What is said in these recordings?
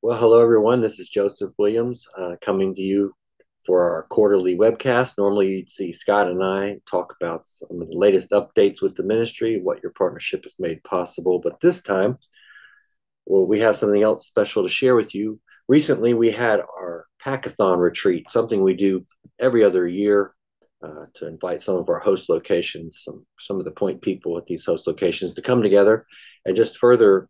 Well, hello everyone. This is Joseph Williams coming to you for our quarterly webcast. Normally, you'd see Scott and I talk about some of the latest updates with the ministry, what your partnership has made possible. But this time, well, we have something else special to share with you. Recently, we had our Packathon retreat, something we do every other year to invite some of our host locations, some of the point people at these host locations to come together and just further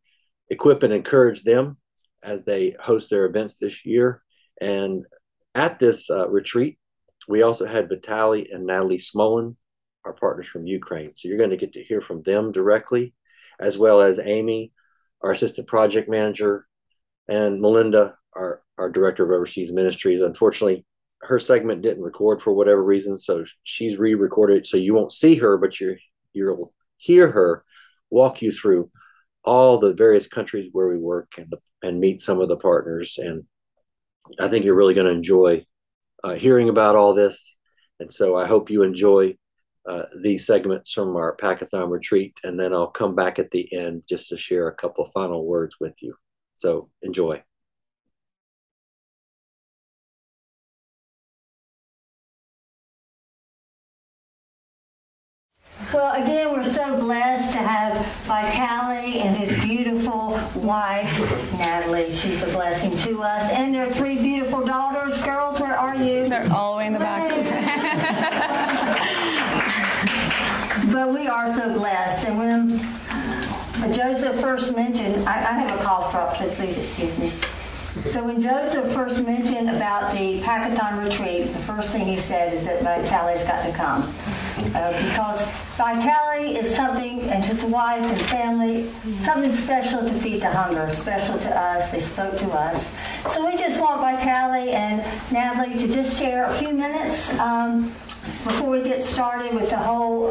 equip and encourage them as they host their events this year. And at this retreat, we also had Vitaly and Natalie Smolin, our partners from Ukraine. So you're going to get to hear from them directly, as well as Amy, our assistant project manager, and Melinda, our director of overseas ministries. Unfortunately, her segment didn't record for whatever reason, so she's re-recorded. So you won't see her, but you'll hear her walk you through all the various countries where we work and meet some of the partners. And I think you're really going to enjoy hearing about all this. And so I hope you enjoy these segments from our Packathon retreat. And then I'll come back at the end just to share a couple of final words with you. So enjoy. Well, again, we're so blessed to have Vitaly and his beautiful wife, Natalie. She's a blessing to us. And their three beautiful daughters. Girls, where are you? They're all the way in the back. But we are so blessed. And when Joseph first mentioned, I have a cough drop, so please excuse me. So when Joseph first mentioned about the Packathon retreat, the first thing he said is that Vitaly's got to come. Because Vitaly is something, and his wife and family, something special to Feed the Hunger, special to us. They spoke to us. So we just want Vitaly and Natalie to just share a few minutes before we get started with the whole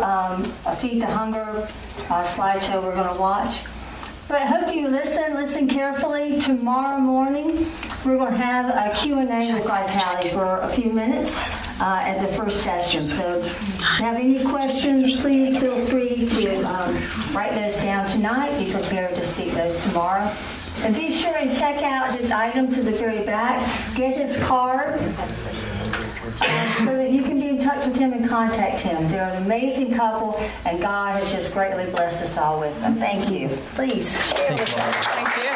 Feed the Hunger slideshow we're going to watch. But I hope you listen carefully. Tomorrow morning, we're going to have a Q&A with Vitaly for a few minutes at the first session. So if you have any questions, please feel free to write those down tonight. Be prepared to speak those tomorrow. And be sure and check out his items at the very back. Get his card so that you can be in touch with him and contact him. They're an amazing couple, and God has just greatly blessed us all with them. Thank you. Please share with us. Thank you.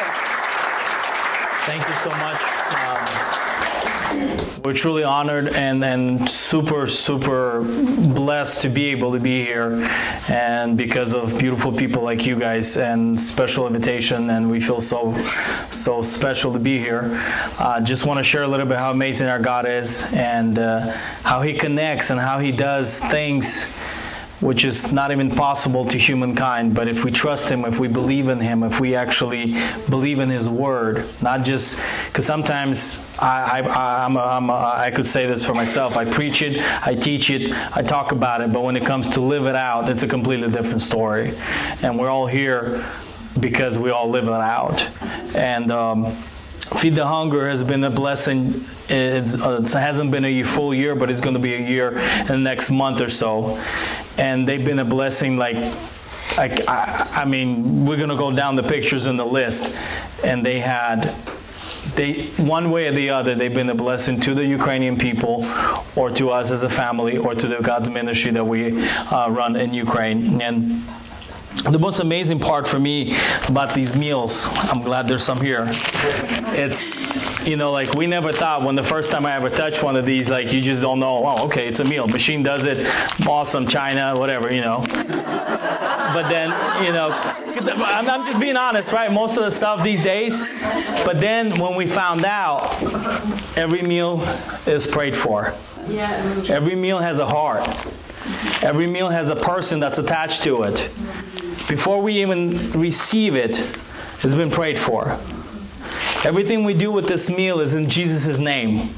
Thank you so much. We're truly honored and super blessed to be able to be here, and because of beautiful people like you guys and special invitation, and we feel so special to be here. Just want to share a little bit how amazing our God is, and how He connects and how He does things which is not even possible to humankind. But if we trust Him, if we believe in Him, if we actually believe in His Word, not just because sometimes I could say this for myself. I preach it, I teach it, I talk about it, but when it comes to live it out, it's a completely different story. And we're all here because we all live it out. And Feed the Hunger has been a blessing. It hasn't been a full year, but it's going to be a year in the next month or so. And they've been a blessing. I mean, we're going to go down the pictures in the list. And one way or the other, they've been a blessing to the Ukrainian people, or to us as a family, or to the God's ministry that we run in Ukraine. And the most amazing part for me about these meals, I'm glad there's some here. It's, like we never thought when the first time I ever touched one of these, like you just don't know, oh, okay, it's a meal. Machine does it, awesome, China, whatever, But then, I'm just being honest, right? Most of the stuff these days. But then when we found out, every meal is prayed for. Yeah. Every meal has a heart. Every meal has a person that's attached to it. Before we even receive it, it's been prayed for. Everything we do with this meal is in Jesus' name.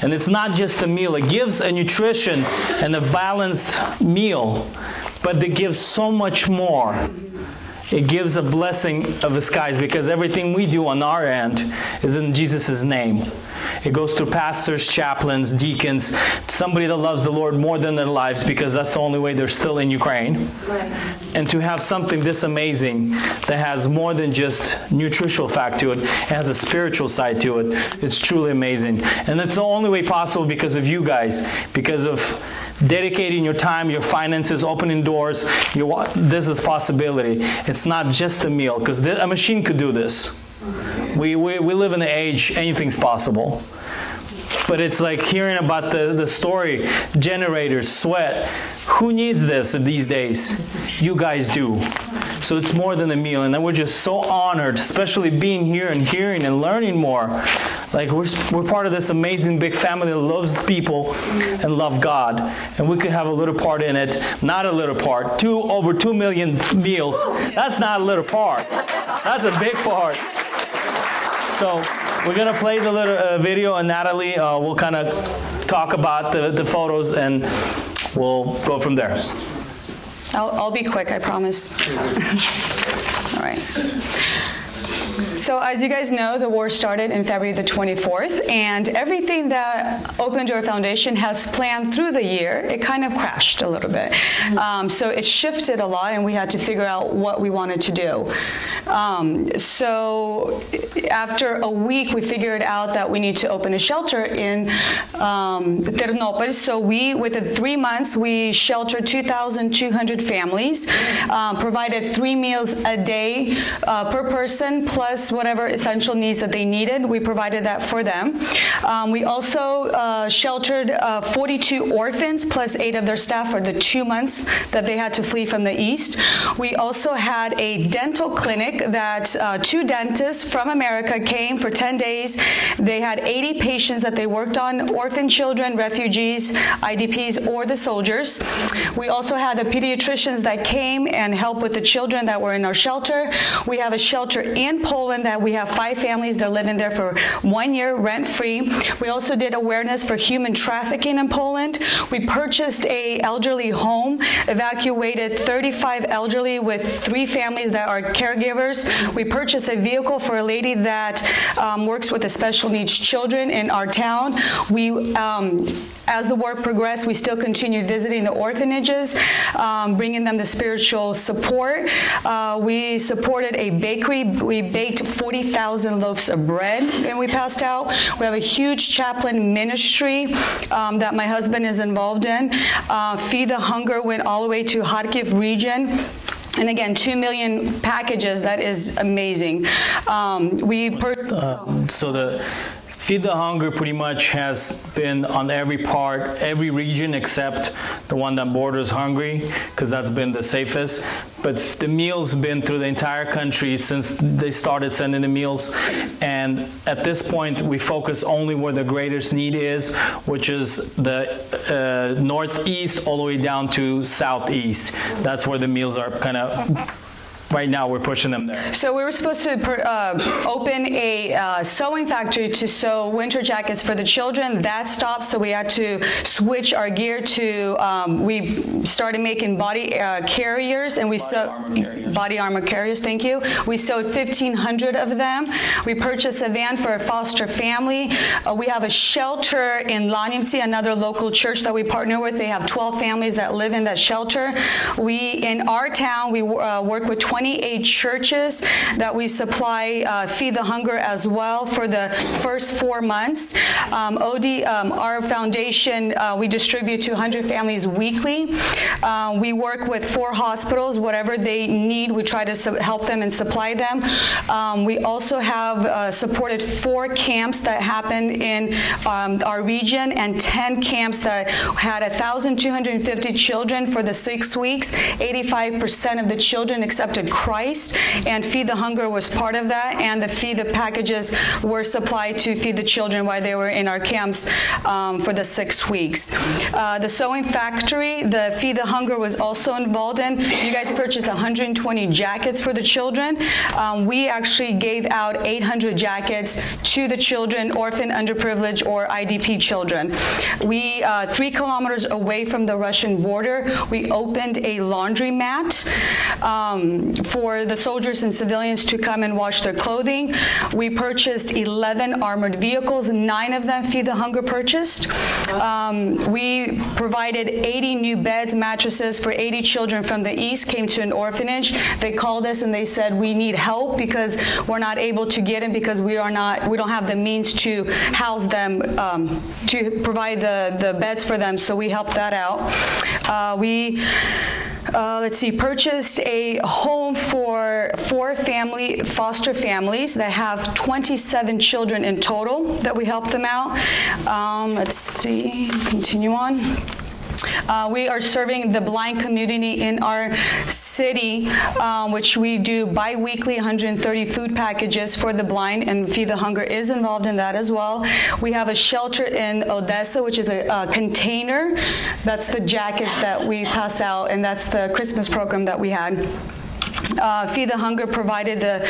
And it's not just a meal. It gives a nutrition and a balanced meal, but it gives so much more. it gives a blessing of the skies, because everything we do on our end is in Jesus' name. It goes through pastors, chaplains, deacons, somebody that loves the Lord more than their lives, because that's the only way they're still in Ukraine. Right. And to have something this amazing that has more than just nutritional fact to it, it has a spiritual side to it, it's truly amazing. And it's the only way possible because of you guys, because of dedicating your time, your finances, opening doors. This is possibility. It's not just a meal, because a machine could do this. We live in an age, anything's possible. But it's like hearing about the story, generators, sweat. Who needs this these days? You guys do. So it's more than a meal. And then we're just so honored, especially being here and hearing and learning more. Like we're part of this amazing big family that loves people and love God. And we could have a little part in it. Not a little part. Over 2 million meals. That's not a little part. That's a big part. So we're going to play the little video, and Natalie will kind of talk about the photos, and we'll go from there. I'll be quick, I promise. All right. So as you guys know, the war started in February the 24th, and everything that Open Door Foundation has planned through the year, it kind of crashed a little bit. So it shifted a lot, and we had to figure out what we wanted to do. So after a week, we figured out that we need to open a shelter in Ternopil. So within 3 months, we sheltered 2,200 families, provided 3 meals a day per person, plus whatever essential needs that they needed. We provided that for them. We also sheltered 42 orphans, plus 8 of their staff for the 2 months that they had to flee from the east. We also had a dental clinic that 2 dentists from America came for 10 days. They had 80 patients that they worked on, orphan children, refugees, IDPs, or the soldiers. We also had the pediatricians that came and helped with the children that were in our shelter. We have a shelter in Poland that we have 5 families that are living there for 1 year rent-free. We also did awareness for human trafficking in Poland. We purchased an elderly home, evacuated 35 elderly with 3 families that are caregivers. We purchased a vehicle for a lady that works with the special needs children in our town. As the war progressed, we still continue visiting the orphanages, bringing them the spiritual support. We supported a bakery. We baked 40,000 loaves of bread, and we passed out. We have a huge chaplain ministry that my husband is involved in. Feed the Hunger went all the way to Kharkiv region. And again, 2 million packages. That is amazing. So the Feed the Hunger pretty much has been on every region except the one that borders Hungary, because that's been the safest. But the meals been through the entire country since they started sending the meals. And at this point, we focus only where the greatest need is, which is the northeast all the way down to southeast. That's where the meals are kind of... Right now, we're pushing them there. So we were supposed to open a sewing factory to sew winter jackets for the children. That stopped, so we had to switch our gear to, we started making body carriers, and we sewed body armor carriers, thank you. We sewed 1,500 of them. We purchased a van for a foster family. We have a shelter in Lanimsi, another local church that we partner with. They have 12 families that live in that shelter. In our town, we work with 28 churches that we supply Feed the Hunger as well for the first 4 months. Our foundation, we distribute to 100 families weekly. We work with 4 hospitals. Whatever they need, we try to help them and supply them. We also have supported 4 camps that happened in our region, and 10 camps that had 1,250 children for the 6 weeks. 85% of the children accepted Christ, and Feed the Hunger was part of that, and the packages were supplied to feed the children while they were in our camps for the 6 weeks. The sewing factory, the Feed the Hunger was also involved in. You guys purchased 120 jackets for the children. We actually gave out 800 jackets to the children, orphan, underprivileged, or IDP children. 3 kilometers away from the Russian border, we opened a laundromat. for the soldiers and civilians to come and wash their clothing. We purchased 11 armored vehicles, 9 of them Feed the Hunger purchased. We provided 80 new beds, mattresses for 80 children from the East, came to an orphanage. They called us and they said, we need help because we're not able to get them because we don't have the means to house them, to provide the beds for them, so we helped that out. We purchased a home for 4 foster families that have 27 children in total that we helped them out. Continue on. We are serving the blind community in our city, which we do bi-weekly 130 food packages for the blind, and Feed the Hunger is involved in that as well. We have a shelter in Odessa, which is a container. That's the jackets that we pass out, and that's the Christmas program that we had. Feed the Hunger provided the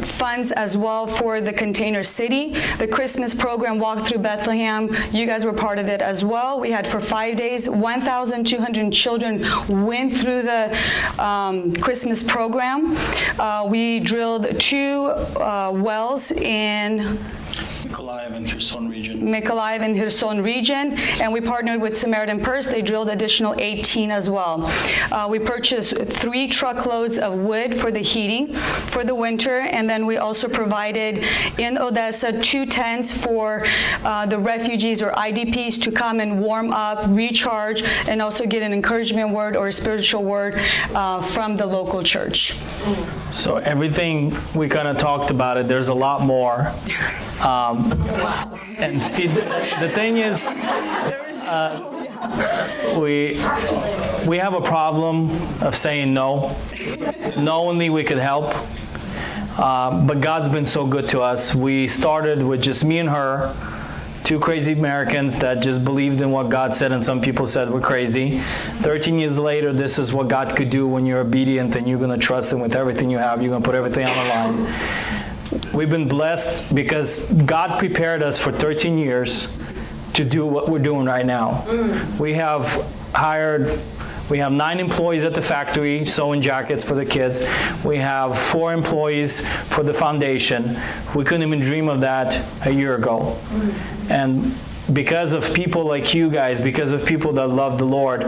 funds as well for the container city. The Christmas program Walk Through Bethlehem, you guys were part of it as well. We had for 5 days, 1,200 children went through the Christmas program. We drilled 2 wells in Mykolaiv and Kherson region. And we partnered with Samaritan Purse. They drilled additional 18 as well. We purchased 3 truckloads of wood for the heating for the winter, and then we also provided in Odessa 2 tents for the refugees or IDPs to come and warm up, recharge, and also get an encouragement word or a spiritual word from the local church. So everything we kind of talked about it, there's a lot more. And the thing is, we have a problem of saying no. Knowingly we could help, but God's been so good to us. We started with just me and her, 2 crazy Americans that just believed in what God said, and some people said we're crazy. 13 years later, this is what God could do when you're obedient and you're going to trust Him with everything you have. You're going to put everything on the line. We've been blessed because God prepared us for 13 years to do what we're doing right now. We have 9 employees at the factory sewing jackets for the kids. We have 4 employees for the foundation. We couldn't even dream of that a year ago. And because of people like you guys, because of people that love the Lord,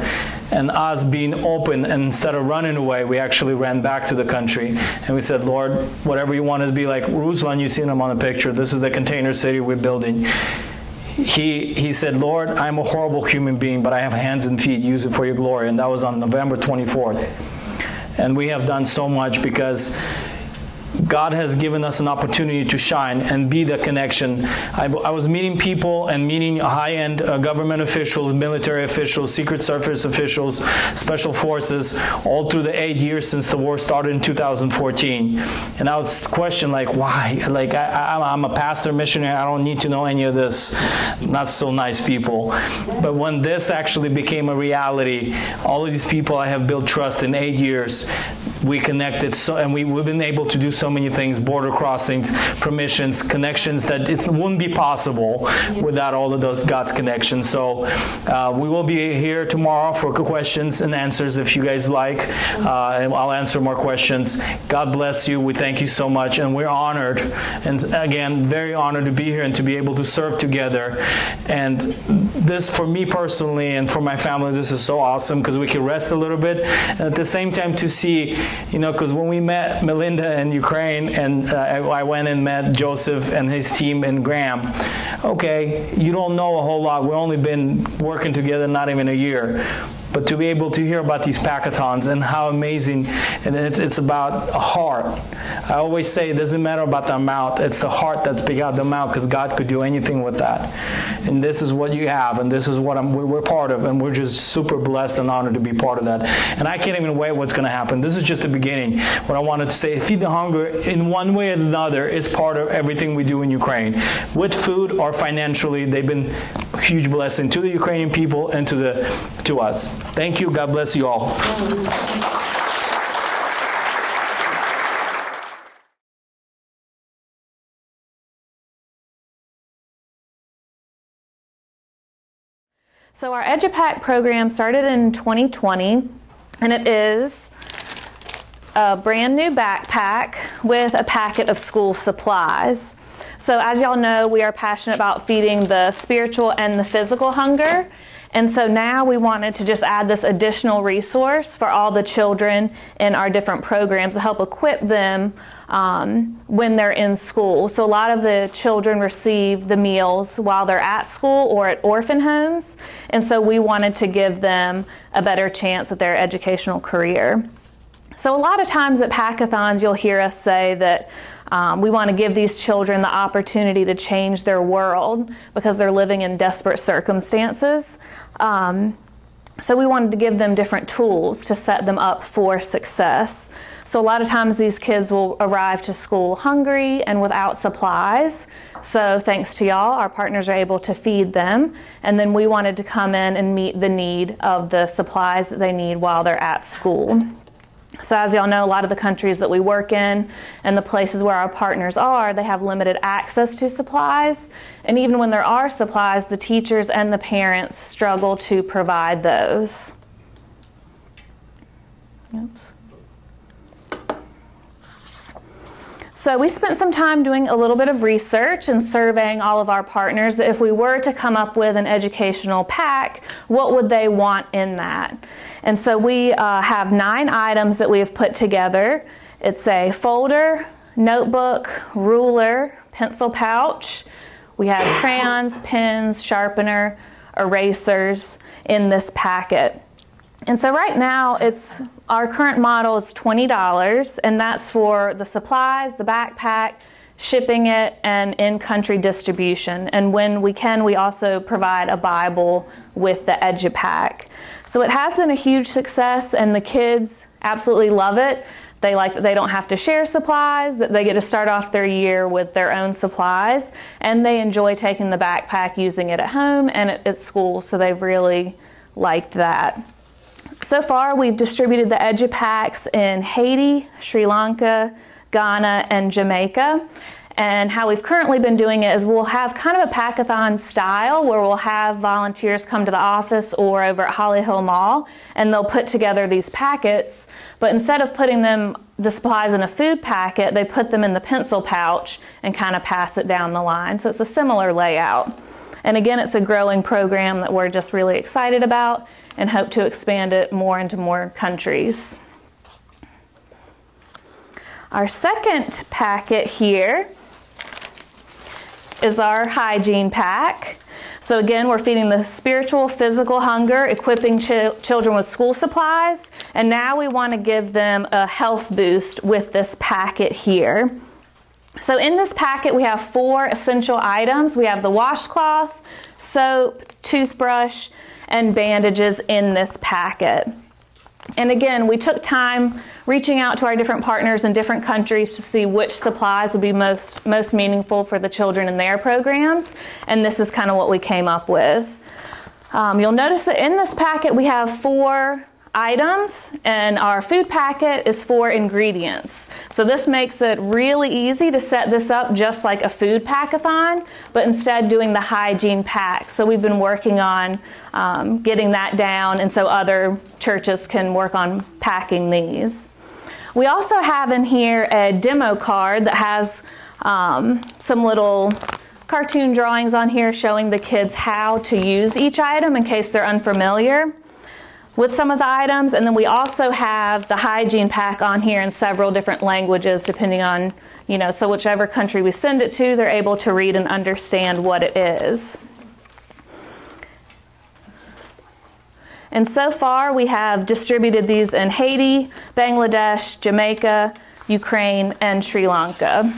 and us being open, and instead of running away, we actually ran back to the country. And we said, Lord, whatever you want us to be, like Ruslan, you've seen him on the picture. This is the container city we're building. He said, Lord, I'm a horrible human being, but I have hands and feet. Use it for your glory. And that was on November 24th. And we have done so much because God has given us an opportunity to shine and be the connection. I was meeting people and meeting high-end government officials, military officials, Secret Service officials, special forces, all through the 8 years since the war started in 2014. And I was questioning, like, why? Like, I'm a pastor, missionary, I don't need to know any of this. Not so nice people. But when this actually became a reality, all of these people I have built trust in 8 years. We connected, and we've been able to do so many things, border crossings, permissions, connections that it wouldn't be possible without all of those God's connections. So we will be here tomorrow for questions and answers if you guys like, and I'll answer more questions. God bless you. We thank you so much, and we're honored, and again, very honored to be here and to be able to serve together. And this, for me personally and for my family, this is so awesome because we can rest a little bit, and at the same time to see, you know, because when we met Melinda in Ukraine, and I went and met Joseph and his team in Graham, okay, you don't know a whole lot. We've only been working together not even a year. But to be able to hear about these packathons and how amazing, and it's about a heart. I always say it doesn't matter about the amount, it's the heart that's big out the amount, because God could do anything with that. And this is what you have, and this is what we're part of, and we're just super blessed and honored to be part of that. And I can't even wait what's going to happen. This is just the beginning. What I wanted to say, Feed the Hunger, in one way or another, is part of everything we do in Ukraine. With food or financially, they've been a huge blessing to the Ukrainian people and to us. Thank you. God bless you all. So our EduPack program started in 2020, and it is a brand new backpack with a packet of school supplies. So as y'all know, we are passionate about feeding the spiritual and the physical hunger. And so now we wanted to just add this additional resource for all the children in our different programs to help equip them when they're in school. So a lot of the children receive the meals while they're at school or at orphan homes. And so we wanted to give them a better chance at their educational career. So a lot of times at Packathons, you'll hear us say that we want to give these children the opportunity to change their world because they're living in desperate circumstances. So we wanted to give them different tools to set them up for success. So a lot of times these kids will arrive to school hungry and without supplies. So thanks to y'all, our partners are able to feed them. And then we wanted to come in and meet the need of the supplies that they need while they're at school. So as y'all know, a lot of the countries that we work in and the places where our partners are, they have limited access to supplies. And even when there are supplies, the teachers and the parents struggle to provide those. Oops. So we spent some time doing a little bit of research and surveying all of our partners. If we were to come up with an educational pack, what would they want in that? And so we have 9 items that we have put together. It's a folder, notebook, ruler, pencil pouch. We have crayons, pens, sharpener, erasers in this packet. And so right now, our current model is $20, and that's for the supplies, the backpack, shipping it, and in-country distribution. And when we can, we also provide a Bible with the EduPack. So it has been a huge success, and the kids absolutely love it. They like that they don't have to share supplies, that they get to start off their year with their own supplies, and they enjoy taking the backpack, using it at home and at school, so they've really liked that. So far, we've distributed the EduPacks in Haiti, Sri Lanka, Ghana, and Jamaica. And how we've currently been doing it is we'll have kind of a Packathon style where we'll have volunteers come to the office or over at Holly Hill Mall, and they'll put together these packets. But instead of putting the supplies in a food packet, they put them in the pencil pouch and kind of pass it down the line. So it's a similar layout. And again, it's a growing program that we're just really excited about and hope to expand it more into more countries. Our second packet here is our hygiene pack. So again, we're feeding the spiritual, physical hunger, equipping children with school supplies, and now we want to give them a health boost with this packet here. So in this packet, we have 4 essential items. We have the washcloth, soap, toothbrush, and bandages in this packet. And again, we took time reaching out to our different partners in different countries to see which supplies would be most meaningful for the children in their programs, and this is kind of what we came up with. You'll notice that in this packet we have 4 items, and our food packet is 4 ingredients. So this makes it really easy to set this up just like a food packathon, but instead doing the hygiene pack. So we've been working on getting that down, and so other churches can work on packing these. We also have in here a demo card that has some little cartoon drawings on here showing the kids how to use each item in case they're unfamiliar with some of the items. And then we also have the hygiene pack on here in several different languages depending on, so whichever country we send it to, they're able to read and understand what it is. And so far we have distributed these in Haiti, Bangladesh, Jamaica, Ukraine, and Sri Lanka.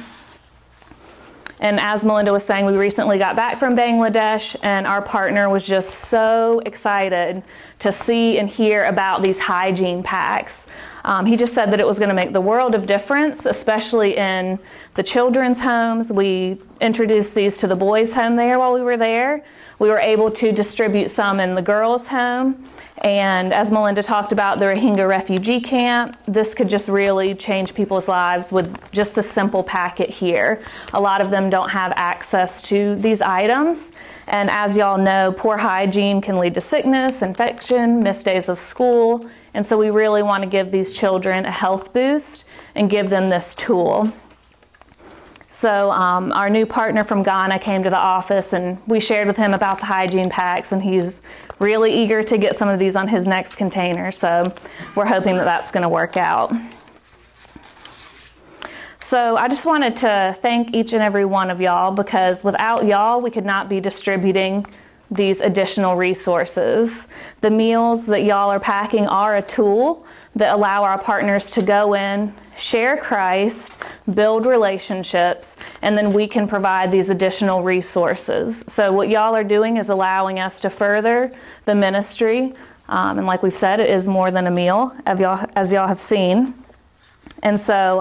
And as Melinda was saying, we recently got back from Bangladesh, and our partner was just so excited to see and hear about these hygiene packs. He just said that it was going to make the world of difference, especially in the children's homes. We introduced these to the boys' home there while we were there. We were able to distribute some in the girls' home. And as Melinda talked about, the Rohingya refugee camp, this could just really change people's lives with just the simple packet here. A lot of them don't have access to these items, And as y'all know, poor hygiene can lead to sickness, infection, missed days of school. And so we really want to give these children a health boost and give them this tool. So our new partner from Ghana came to the office, and we shared with him about the hygiene packs, and he's really eager to get some of these on his next container. So we're hoping that that's going to work out. So I just wanted to thank each and every one of y'all, because without y'all, we could not be distributing these additional resources. The meals that y'all are packing are a tool that allow our partners to go in, share Christ, build relationships, and then we can provide these additional resources. So what y'all are doing is allowing us to further the ministry. And like we've said, it is more than a meal, as y'all have seen. And so,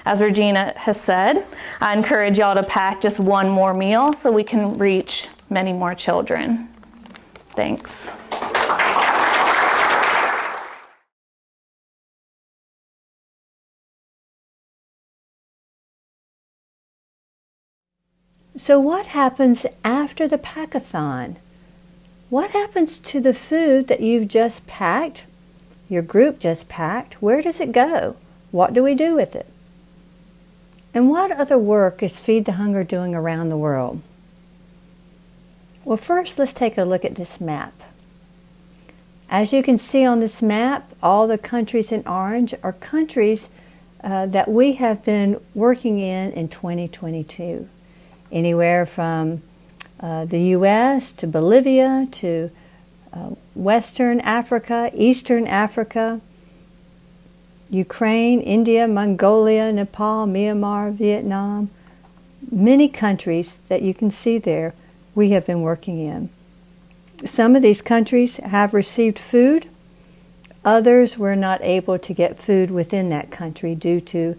as Regina has said, I encourage y'all to pack just one more meal so we can reach many more children. Thanks. So what happens after the pack-a-thon? What happens to the food that you've just packed, your group just packed? Where does it go? What do we do with it? And what other work is Feed the Hunger doing around the world? Well, first, let's take a look at this map. As you can see on this map, all the countries in orange are countries that we have been working in 2022. Anywhere from the U.S. to Bolivia to Western Africa, Eastern Africa, Ukraine, India, Mongolia, Nepal, Myanmar, Vietnam. Many countries that you can see there we have been working in. Some of these countries have received food. Others were not able to get food within that country due to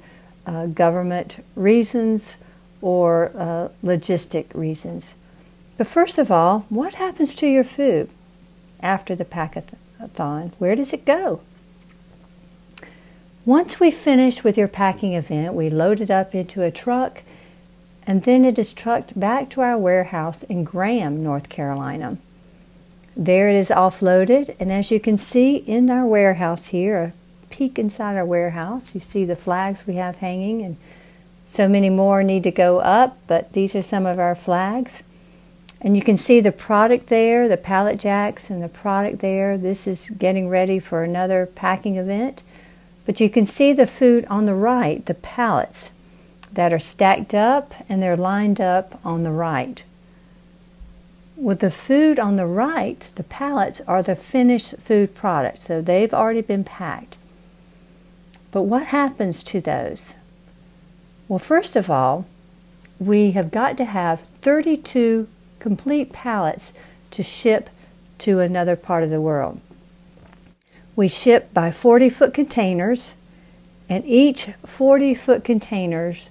government reasons or logistic reasons. But first of all, what happens to your food after the pack-a-thon? Where does it go? Once we finish with your packing event, we load it up into a truck, and then it is trucked back to our warehouse in Graham, North Carolina. There it is offloaded, and as you can see in our warehouse here, a peek inside our warehouse, you see the flags we have hanging, and so many more need to go up, but these are some of our flags. And you can see the product there, the pallet jacks and the product there. This is getting ready for another packing event. But you can see the food on the right, the pallets that are stacked up and they're lined up on the right. With the food on the right, the pallets are the finished food products, so they've already been packed. But what happens to those? Well, first of all, we have got to have 32 complete pallets to ship to another part of the world. We ship by 40-foot containers, and each 40-foot containers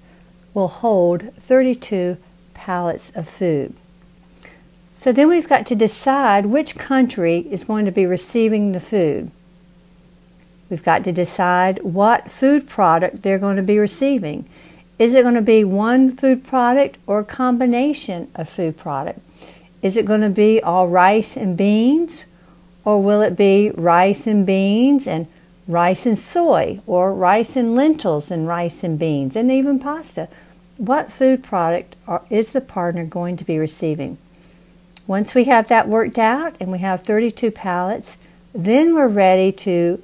will hold 32 pallets of food. So then we've got to decide which country is going to be receiving the food. We've got to decide what food product they're going to be receiving. Is it going to be one food product or a combination of food product? Is it going to be all rice and beans? Or will it be rice and beans and rice and soy? Or rice and lentils and rice and beans and even pasta? What food product is the partner going to be receiving? Once we have that worked out and we have 32 pallets, then we're ready to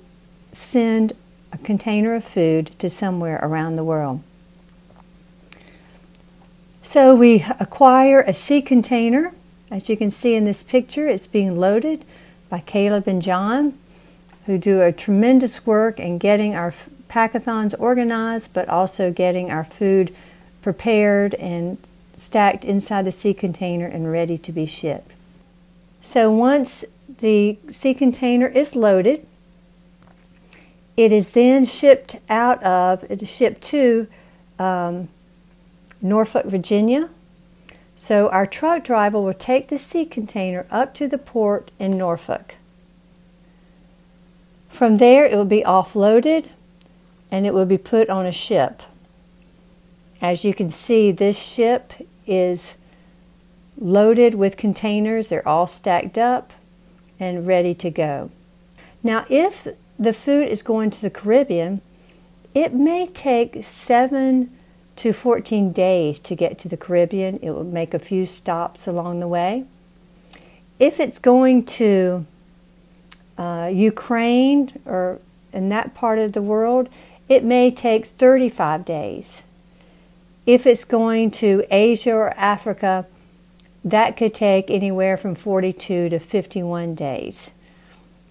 send a container of food to somewhere around the world. So we acquire a sea container. As you can see in this picture, it's being loaded by Caleb and John, who do a tremendous work in getting our pack-a-thons organized, but also getting our food prepared and stacked inside the sea container and ready to be shipped. So once the sea container is loaded, it is then shipped to Norfolk, Virginia. So our truck driver will take the sea container up to the port in Norfolk. From there, it will be offloaded and it will be put on a ship. As you can see, this ship is loaded with containers. They're all stacked up and ready to go. Now, if the food is going to the Caribbean, it may take 7 to 14 days to get to the Caribbean. It will make a few stops along the way. If it's going to Ukraine or in that part of the world, it may take 35 days. If it's going to Asia or Africa, that could take anywhere from 42 to 51 days.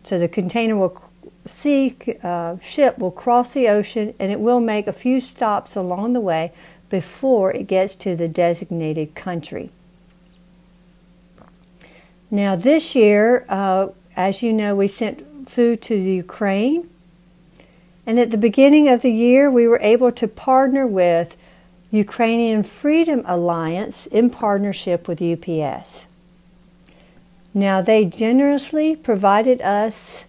So the container will ship will cross the ocean, and it will make a few stops along the way before it gets to the designated country. Now this year, as you know, we sent food to the Ukraine, and at the beginning of the year we were able to partner with Ukrainian Freedom Alliance in partnership with UPS. Now they generously provided us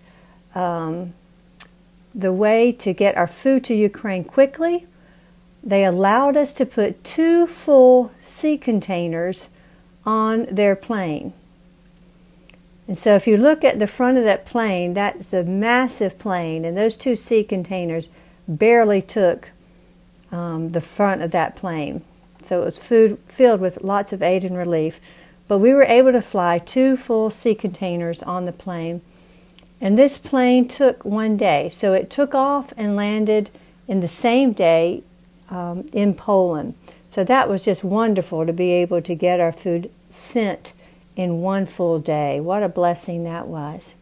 the way to get our food to Ukraine quickly. They allowed us to put 2 full sea containers on their plane. And so if you look at the front of that plane, that's a massive plane, and those 2 sea containers barely took the front of that plane. So it was food filled with lots of aid and relief. But we were able to fly 2 full sea containers on the plane. And this plane took 1 day. So it took off and landed in the same day in Poland. So that was just wonderful to be able to get our food sent in 1 full day. What a blessing that was.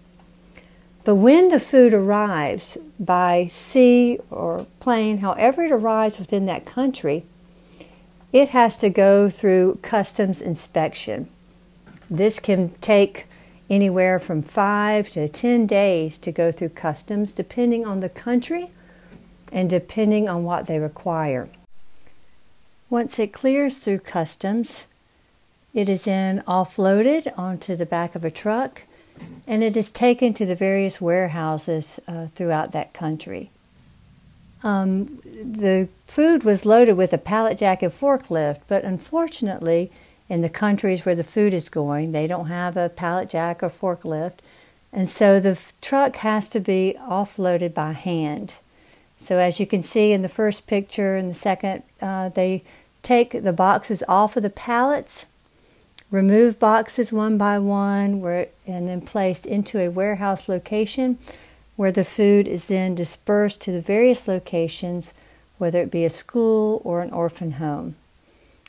But when the food arrives by sea or plane, however it arrives within that country, it has to go through customs inspection. This can take anywhere from 5 to 10 days to go through customs, depending on the country and depending on what they require. Once it clears through customs, it is then offloaded onto the back of a truck, and it is taken to the various warehouses throughout that country. The food was loaded with a pallet jack and forklift, but unfortunately, in the countries where the food is going, they don't have a pallet jack or forklift, and so the truck has to be offloaded by hand. So as you can see in the first picture and the second, they take the boxes off of the pallets, remove boxes one by one, and then placed into a warehouse location where the food is then dispersed to the various locations, whether it be a school or an orphan home.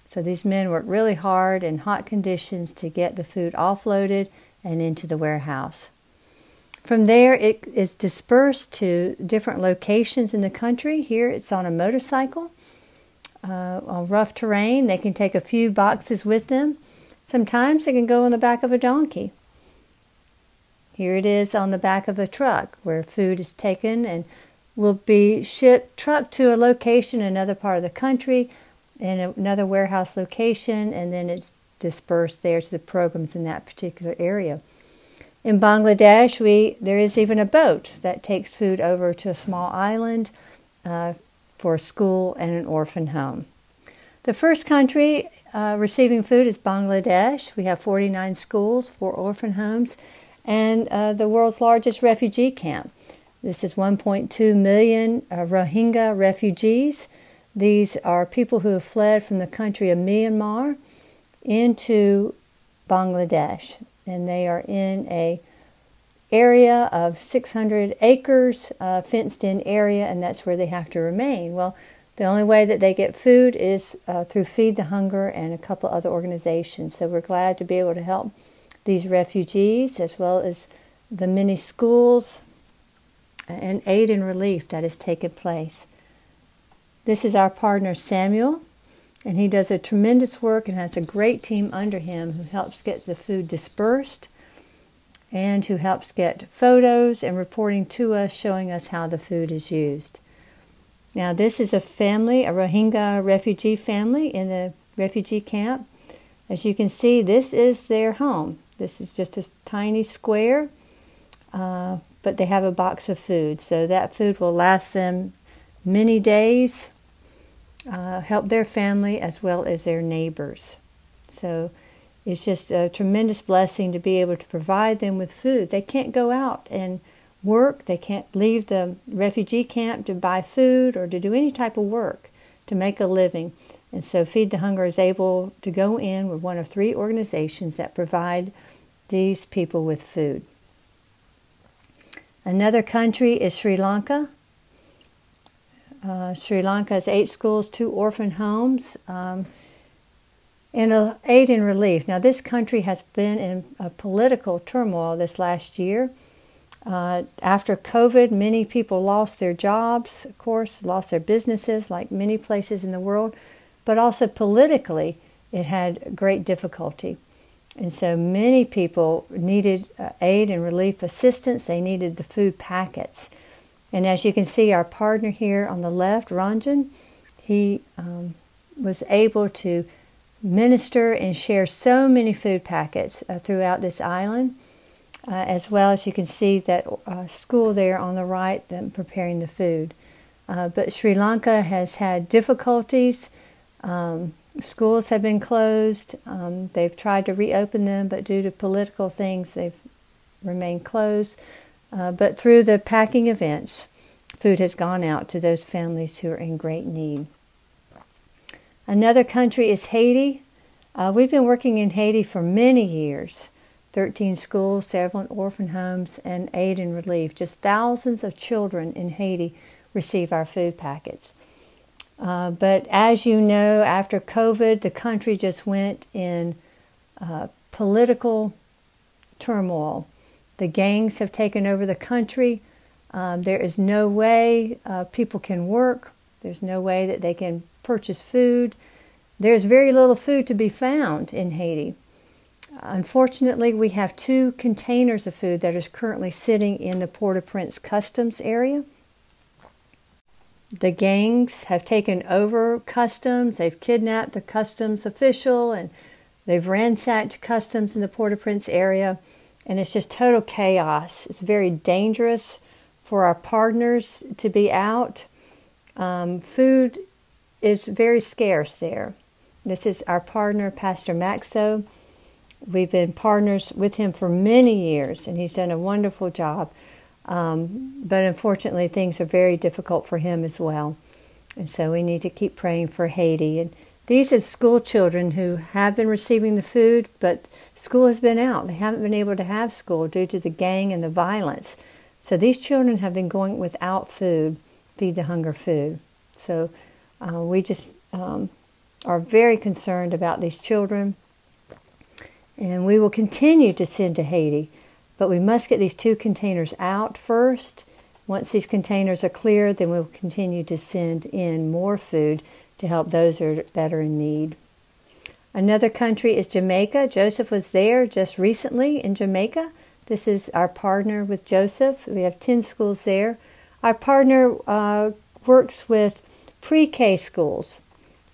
So these men work really hard in hot conditions to get the food offloaded and into the warehouse. From there, it is dispersed to different locations in the country. Here it's on a motorcycle. On rough terrain, they can take a few boxes with them. Sometimes they can go on the back of a donkey. Here it is on the back of a truck where food is taken and will be trucked to a location in another part of the country, in another warehouse location, and then it's dispersed there to the programs in that particular area. In Bangladesh, there is even a boat that takes food over to a small island for a school and an orphan home. The first country receiving food is Bangladesh. We have 49 schools, 4 orphan homes, and the world's largest refugee camp. This is 1.2 million Rohingya refugees. These are people who have fled from the country of Myanmar into Bangladesh, and they are in an area of 600 acres, fenced-in area, and that's where they have to remain. Well, the only way that they get food is through Feed the Hunger and a couple other organizations. So we're glad to be able to help these refugees as well as the many schools and aid and relief that has taken place. This is our partner Samuel, and he does a tremendous work and has a great team under him who helps get the food dispersed and who helps get photos and reporting to us showing us how the food is used. Now this is a family, a Rohingya refugee family in the refugee camp. As you can see, this is their home. This is just a tiny square, but they have a box of food. So that food will last them many days, help their family as well as their neighbors. So It's just a tremendous blessing to be able to provide them with food. They can't go out and work. They can't leave the refugee camp to buy food or to do any type of work to make a living. And so Feed the Hunger is able to go in with one of 3 organizations that provide these people with food. Another country is Sri Lanka. Sri Lanka has 8 schools, 2 orphan homes, and aid and relief. Now, this country has been in a political turmoil this last year. After COVID, many people lost their jobs, of course, lost their businesses like many places in the world, but also politically it had great difficulty. And so many people needed aid and relief assistance. They needed the food packets. And as you can see, our partner here on the left, Ranjan, he was able to minister and share so many food packets throughout this island, as well as you can see that school there on the right, them preparing the food. But Sri Lanka has had difficulties. Schools have been closed. They've tried to reopen them, but due to political things, they've remained closed. But through the packing events, food has gone out to those families who are in great need. Another country is Haiti. We've been working in Haiti for many years. 13 schools, several orphan homes, and aid and relief. Just thousands of children in Haiti receive our food packets. But as you know, after COVID, the country just went in political turmoil. The gangs have taken over the country. There is no way people can work. There's no way that they can purchase food. There's very little food to be found in Haiti. Unfortunately, we have 2 containers of food that is currently sitting in the Port-au-Prince customs area. The gangs have taken over customs. They've kidnapped the customs official and they've ransacked customs in the Port-au-Prince area. And it's just total chaos. It's very dangerous for our partners to be out. Food is very scarce there. This is our partner, Pastor Maxo. We've been partners with him for many years, and he's done a wonderful job. But unfortunately, things are very difficult for him as well. And so we need to keep praying for Haiti. And these are school children who have been receiving the food, but school has been out. They haven't been able to have school due to the gang and the violence. So these children have been going without food, Feed the Hunger food. So we just are very concerned about these children. And we will continue to send to Haiti. But we must get these 2 containers out first. Once these containers are clear, then we'll continue to send in more food to help those that are in need. Another country is Jamaica. Joseph was there just recently in Jamaica. This is our partner with Joseph. We have 10 schools there. Our partner works with pre-K schools.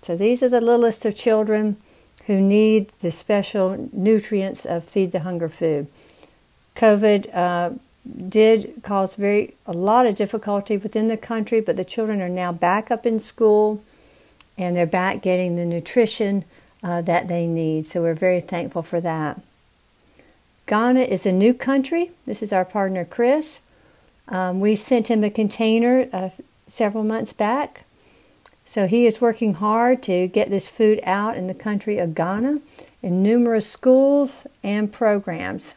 So these are the littlest of children who need the special nutrients of Feed the Hunger food. COVID did cause a lot of difficulty within the country, but the children are now back up in school and they're back getting the nutrition that they need. So we're very thankful for that. Ghana is a new country. This is our partner, Chris. We sent him a container several months back. So he is working hard to get this food out in the country of Ghana in numerous schools and programs.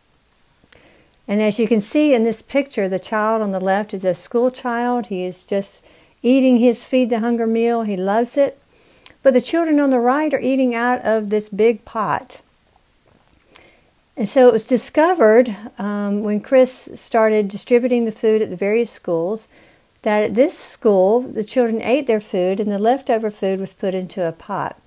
And as you can see in this picture, the child on the left is a school child. He is just eating his Feed the Hunger meal. He loves it. But the children on the right are eating out of this big pot. And so it was discovered when Chris started distributing the food at the various schools that at this school, the children ate their food and the leftover food was put into a pot.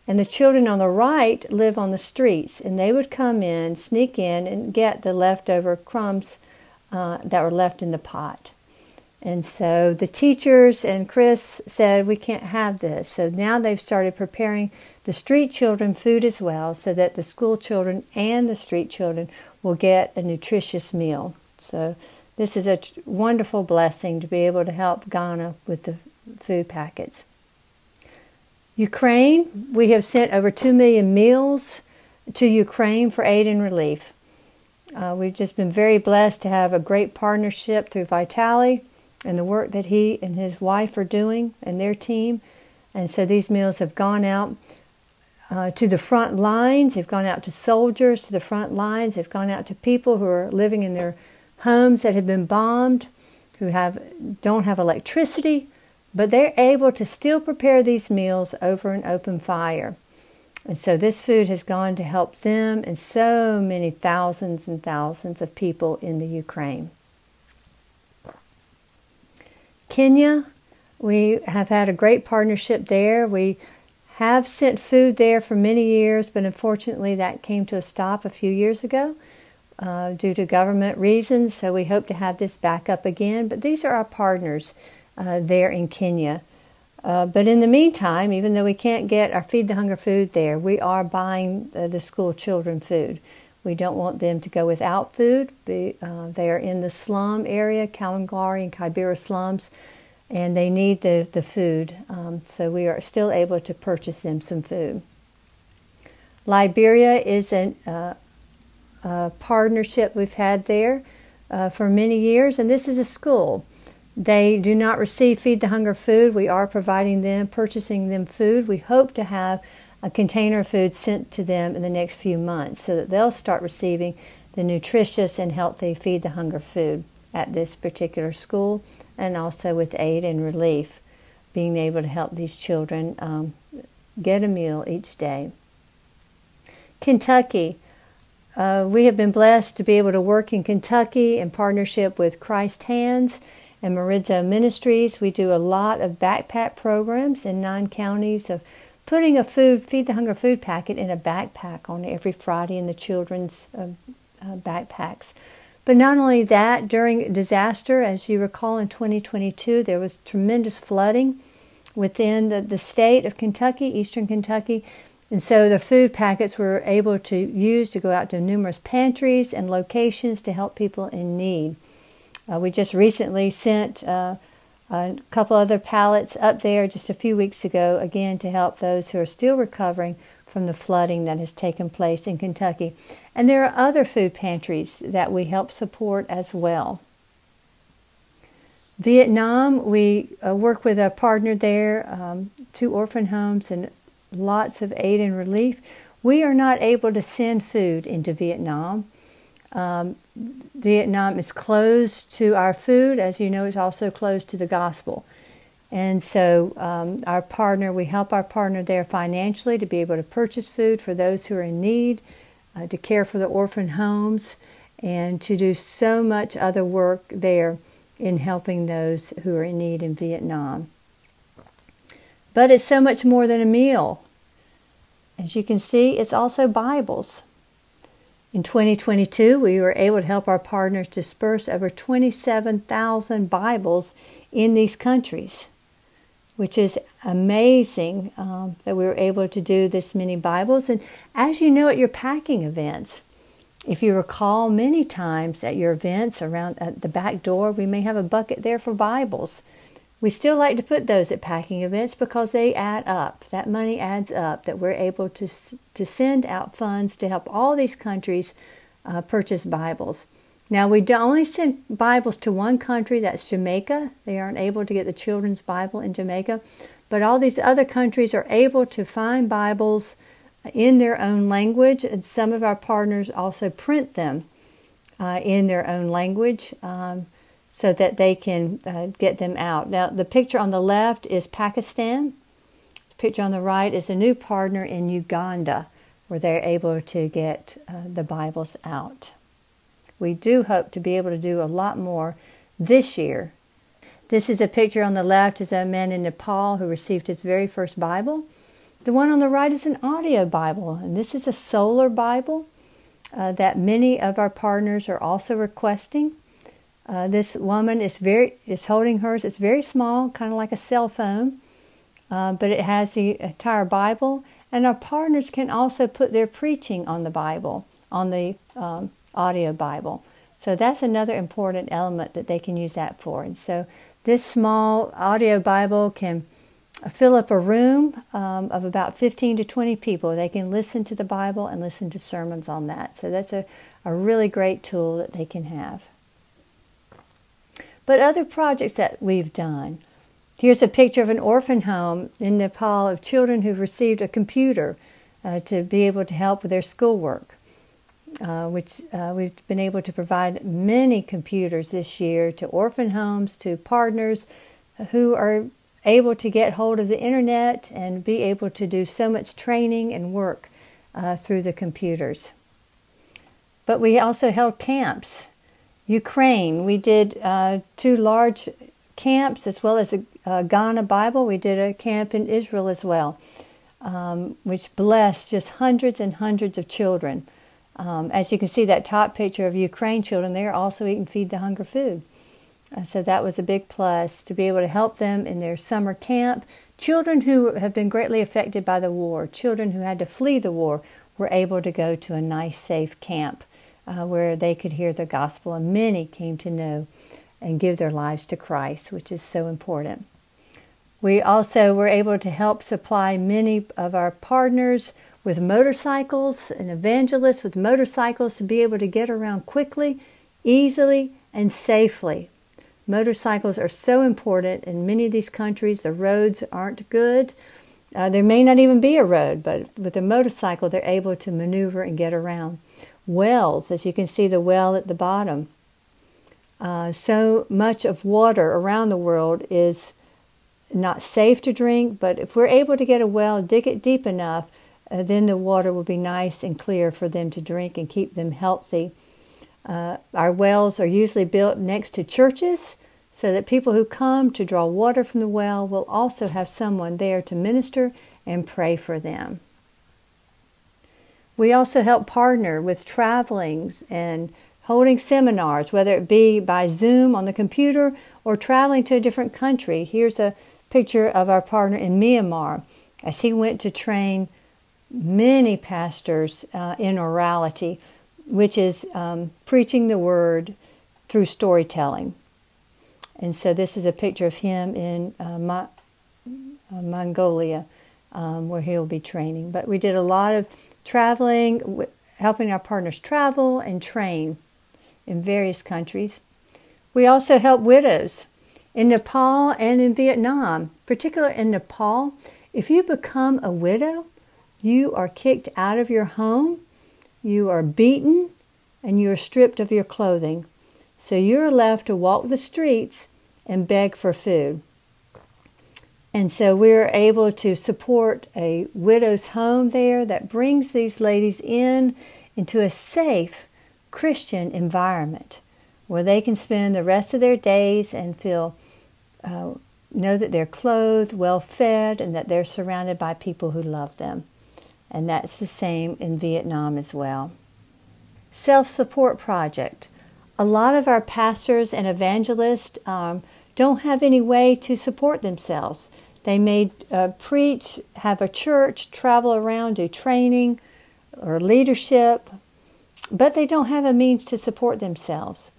And the children on the right live on the streets, and they would come in, sneak in, and get the leftover crumbs that were left in the pot. And so the teachers and Chris said, we can't have this. So now they've started preparing the street children food as well, so that the school children and the street children will get a nutritious meal. So this is a wonderful blessing to be able to help Ghana with the food packets. Ukraine, we have sent over 2 million meals to Ukraine for aid and relief. We've just been very blessed to have a great partnership through Vitali and the work that he and his wife are doing and their team. And so these meals have gone out to the front lines. They've gone out to soldiers, to the front lines. They've gone out to people who are living in their homes that have been bombed, who don't have electricity, but they're able to still prepare these meals over an open fire. And so this food has gone to help them and so many thousands and thousands of people in the Ukraine. Kenya, we have had a great partnership there. We have sent food there for many years, but unfortunately that came to a stop a few years ago due to government reasons. So we hope to have this back up again. But these are our partners there in Kenya. But in the meantime, even though we can't get our Feed the Hunger food there, we are buying the school children food. We don't want them to go without food. They are in the slum area, Kalangari and Kibera slums, and they need the food. So we are still able to purchase them some food. Liberia is a partnership we've had there for many years, and this is a school. They do not receive Feed the Hunger food. We are providing them, purchasing them food. We hope to have a container of food sent to them in the next few months so that they'll start receiving the nutritious and healthy Feed the Hunger food at this particular school, and also with aid and relief, being able to help these children get a meal each day. Kentucky. We have been blessed to be able to work in Kentucky in partnership with Christ Hands and Marizo Ministries. We do a lot of backpack programs in 9 counties of putting a Feed the Hunger food packet in a backpack on every Friday in the children's backpacks. But not only that, during disaster, as you recall in 2022, there was tremendous flooding within the state of Kentucky, eastern Kentucky. And so the food packets were able to use to go out to numerous pantries and locations to help people in need. We just recently sent a couple other pallets up there just a few weeks ago, again to help those who are still recovering from the flooding that has taken place in Kentucky. And there are other food pantries that we help support as well. Vietnam, we work with a partner there, 2 orphan homes and lots of aid and relief. We are not able to send food into Vietnam. Vietnam is closed to our food. As you know, it's also closed to the gospel. And so our partner, we help our partner there financially to be able to purchase food for those who are in need, to care for the orphan homes, and to do so much other work there in helping those who are in need in Vietnam. But it's so much more than a meal. As you can see, it's also Bibles. In 2022, we were able to help our partners disperse over 27,000 Bibles in these countries, which is amazing that we were able to do this many Bibles. And as you know, at your packing events, if you recall, many times at your events around at the back door, we may have a bucket there for Bibles. We still like to put those at packing events because they add up. That money adds up, that we're able to send out funds to help all these countries purchase Bibles. Now, we don't only send Bibles to one country, that's Jamaica. They aren't able to get the children's Bible in Jamaica. But all these other countries are able to find Bibles in their own language. And some of our partners also print them in their own language so that they can get them out. Now, the picture on the left is Pakistan. The picture on the right is a new partner in Uganda, where they're able to get the Bibles out. We do hope to be able to do a lot more this year. This is a picture on the left is a man in Nepal who received his very first Bible. The one on the right is an audio Bible, and this is a solar Bible that many of our partners are also requesting. This woman is holding hers. It's very small, kind of like a cell phone, but it has the entire Bible. And our partners can also put their preaching on the Bible, on the audio Bible. So that's another important element that they can use that for. And so this small audio Bible can fill up a room of about 15 to 20 people. They can listen to the Bible and listen to sermons on that. So that's a really great tool that they can have. But other projects that we've done. Here's a picture of an orphan home in Nepal of children who've received a computer to be able to help with their schoolwork, which we've been able to provide many computers this year to orphan homes, to partners who are able to get hold of the internet and be able to do so much training and work through the computers. But we also held camps. Ukraine, we did 2 large camps, as well as a Ghana Bible. We did a camp in Israel as well, which blessed just hundreds and hundreds of children. As you can see, that top picture of Ukraine children, they are also eating Feed the Hunger food. So that was a big plus, to be able to help them in their summer camp. Children who have been greatly affected by the war, children who had to flee the war, were able to go to a nice, safe camp where they could hear the gospel, and many came to know and give their lives to Christ, which is so important. We also were able to help supply many of our partners with motorcycles, and evangelists with motorcycles, to be able to get around quickly, easily, and safely. Motorcycles are so important in many of these countries. The roads aren't good. There may not even be a road, but with a motorcycle, they're able to maneuver and get around. Wells, as you can see the well at the bottom. So much of water around the world is not safe to drink, but if we're able to get a well, dig it deep enough, then the water will be nice and clear for them to drink and keep them healthy. Our wells are usually built next to churches, so that people who come to draw water from the well will also have someone there to minister and pray for them. We also help partner with traveling and holding seminars, whether it be by Zoom on the computer or traveling to a different country. Here's a picture of our partner in Myanmar as he went to train many pastors in orality, which is preaching the word through storytelling. And so this is a picture of him in Mongolia, where he'll be training. But we did a lot of traveling, helping our partners travel and train in various countries. We also help widows in Nepal and in Vietnam. Particularly in Nepal, if you become a widow, you are kicked out of your home, you are beaten, and you are stripped of your clothing. So you're left to walk the streets and beg for food. And so we're able to support a widow's home there that brings these ladies into a safe Christian environment where they can spend the rest of their days and know that they're clothed, well fed, and that they're surrounded by people who love them. And that's the same in Vietnam as well. Self-support project. A lot of our pastors and evangelists don't have any way to support themselves. They may preach, have a church, travel around, do training or leadership, but they don't have a means to support themselves.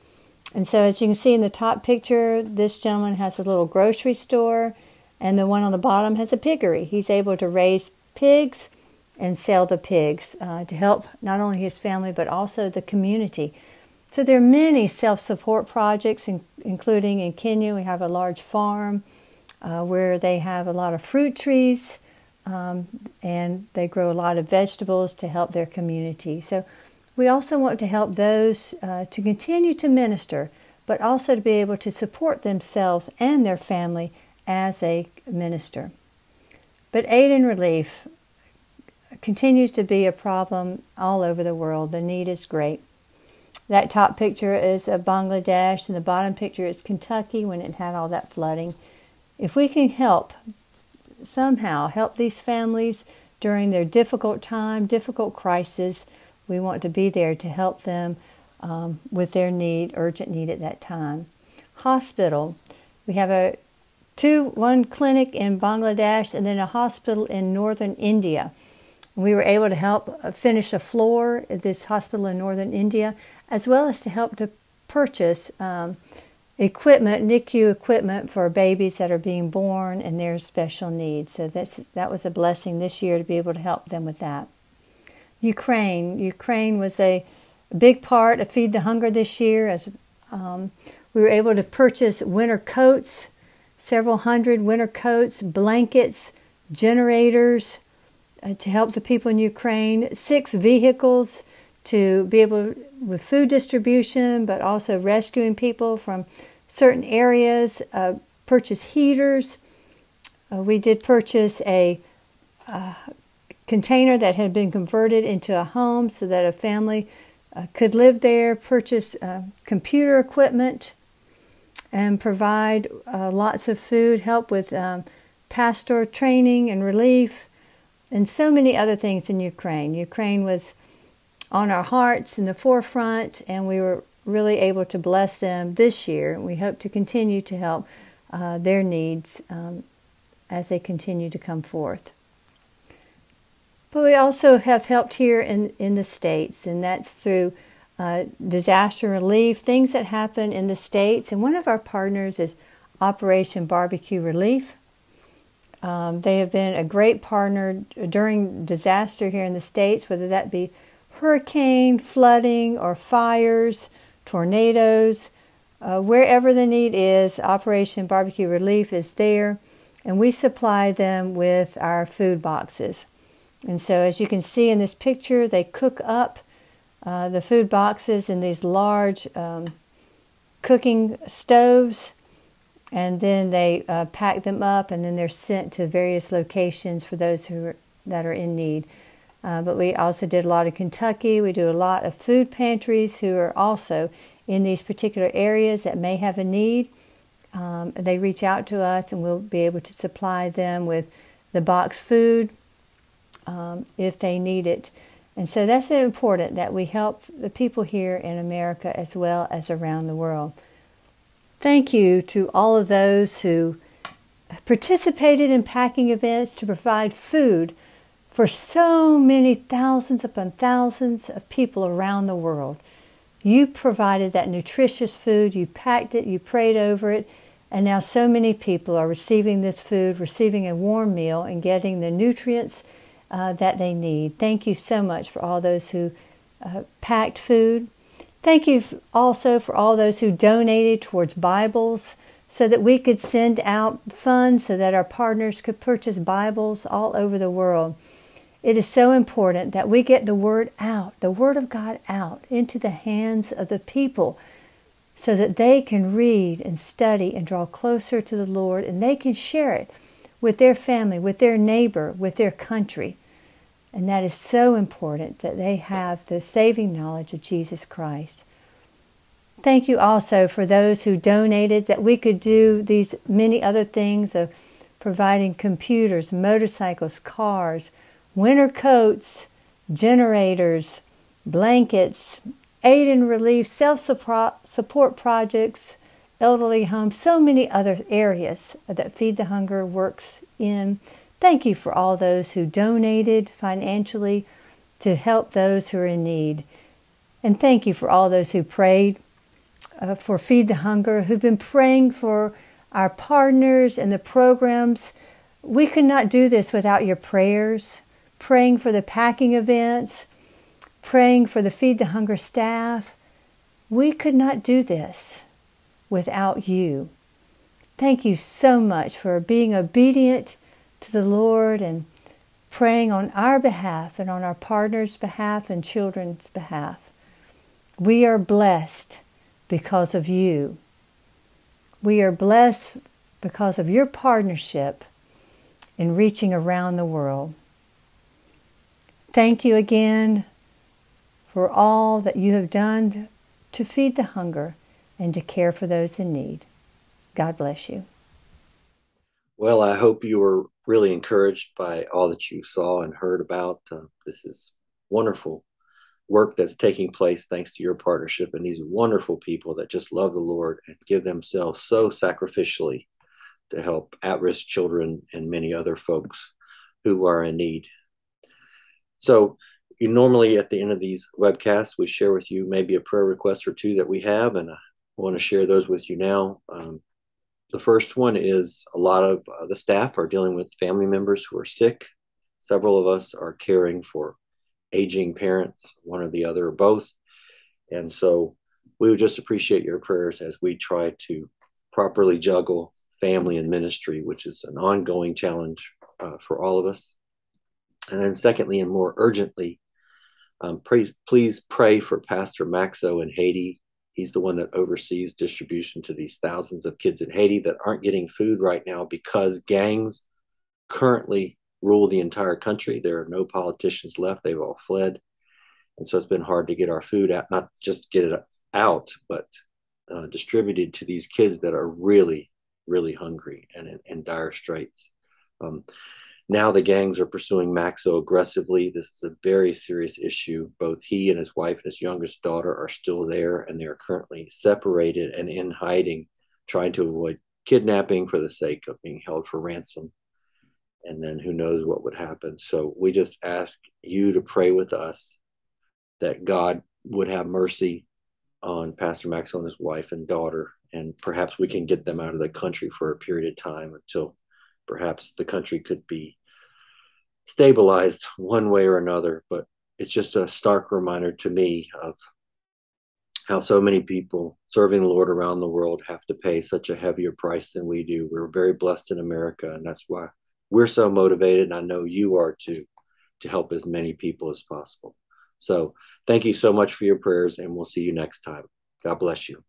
And so as you can see in the top picture, this gentleman has a little grocery store, and the one on the bottom has a piggery. He's able to raise pigs and sell the pigs to help not only his family but also the community. So there are many self-support projects, including in Kenya we have a large farm where they have a lot of fruit trees and they grow a lot of vegetables to help their community. So we also want to help those to continue to minister, but also to be able to support themselves and their family as they minister. But aid and relief continues to be a problem all over the world. The need is great. That top picture is of Bangladesh, and the bottom picture is Kentucky when it had all that flooding. If we can somehow help these families during their difficult time, difficult crisis, we want to be there to help them with their urgent need at that time. Hospital. We have one clinic in Bangladesh and then a hospital in northern India. We were able to help finish a floor at this hospital in northern India, as well as to help to purchase equipment, NICU equipment for babies that are being born and their special needs. So that was a blessing this year to be able to help them with that. Ukraine was a big part of Feed the Hunger this year, as we were able to purchase winter coats, several hundred winter coats, blankets, generators to help the people in Ukraine, 6 vehicles to be able with food distribution, but also rescuing people from certain areas, purchase heaters. We did purchase a container that had been converted into a home so that a family could live there, purchase computer equipment, and provide lots of food, help with pastor training and relief, and so many other things in Ukraine. Ukraine was on our hearts in the forefront, and we were really able to bless them this year. We hope to continue to help their needs as they continue to come forth. But we also have helped here in the States, and that's through disaster relief, things that happen in the States. And one of our partners is Operation Barbecue Relief. They have been a great partner during disaster here in the States, whether that be hurricane, flooding, or fires, tornadoes. Wherever the need is, Operation Barbecue Relief is there, and we supply them with our food boxes. And so as you can see in this picture, they cook up the food boxes in these large cooking stoves, and then they pack them up, and then they're sent to various locations for those that are in need. But we also did a lot in Kentucky. We do a lot of food pantries who are also in these particular areas that may have a need. They reach out to us, and we'll be able to supply them with the box food if they need it. And so that's important that we help the people here in America as well as around the world. Thank you to all of those who participated in packing events to provide food for so many thousands upon thousands of people around the world. You provided that nutritious food, you packed it, you prayed over it, and now so many people are receiving this food, receiving a warm meal, and getting the nutrients that they need. Thank you so much for all those who packed food. Thank you also for all those who donated towards Bibles so that we could send out funds so that our partners could purchase Bibles all over the world. It is so important that we get the Word out, the Word of God out into the hands of the people so that they can read and study and draw closer to the Lord, and they can share it with their family, with their neighbor, with their country. And that is so important that they have the saving knowledge of Jesus Christ. Thank you also for those who donated that we could do these many other things of providing computers, motorcycles, cars, winter coats, generators, blankets, aid and relief, self-support projects, elderly homes, so many other areas that Feed the Hunger works in. Thank you for all those who donated financially to help those who are in need. And thank you for all those who prayed for Feed the Hunger, who've been praying for our partners and the programs. We could not do this without your prayers, praying for the packing events, praying for the Feed the Hunger staff. We could not do this without you. Thank you so much for being obedient to the Lord and praying on our behalf and on our partners' behalf and children's behalf. We are blessed because of you. We are blessed because of your partnership in reaching around the world. Thank you again for all that you have done to feed the hunger and to care for those in need. God bless you. Well, I hope you were really encouraged by all that you saw and heard about. This is wonderful work that's taking place thanks to your partnership and these wonderful people that just love the Lord and give themselves so sacrificially to help at-risk children and many other folks who are in need. So normally at the end of these webcasts, we share with you maybe a prayer request or two that we have, and I want to share those with you now. The first one is a lot of the staff are dealing with family members who are sick. Several of us are caring for aging parents, one or the other or both. And so we would just appreciate your prayers as we try to properly juggle family and ministry, which is an ongoing challenge for all of us. And then secondly, and more urgently, please pray for Pastor Maxo in Haiti. He's the one that oversees distribution to these thousands of kids in Haiti that aren't getting food right now because gangs currently rule the entire country. There are no politicians left. They've all fled. And so it's been hard to get our food out, not just get it out, but distributed to these kids that are really, really hungry and in dire straits. Now the gangs are pursuing Maxo aggressively. This is a very serious issue. Both he and his wife and his youngest daughter are still there, and they are currently separated and in hiding, trying to avoid kidnapping for the sake of being held for ransom. And then who knows what would happen. So we just ask you to pray with us that God would have mercy on Pastor Maxo and his wife and daughter, and perhaps we can get them out of the country for a period of time until perhaps the country could be stabilized one way or another. But it's just a stark reminder to me of how so many people serving the Lord around the world have to pay such a heavier price than we do. We're very blessed in America, and that's why we're so motivated, and I know you are too, to help as many people as possible. So thank you so much for your prayers, and we'll see you next time. God bless you.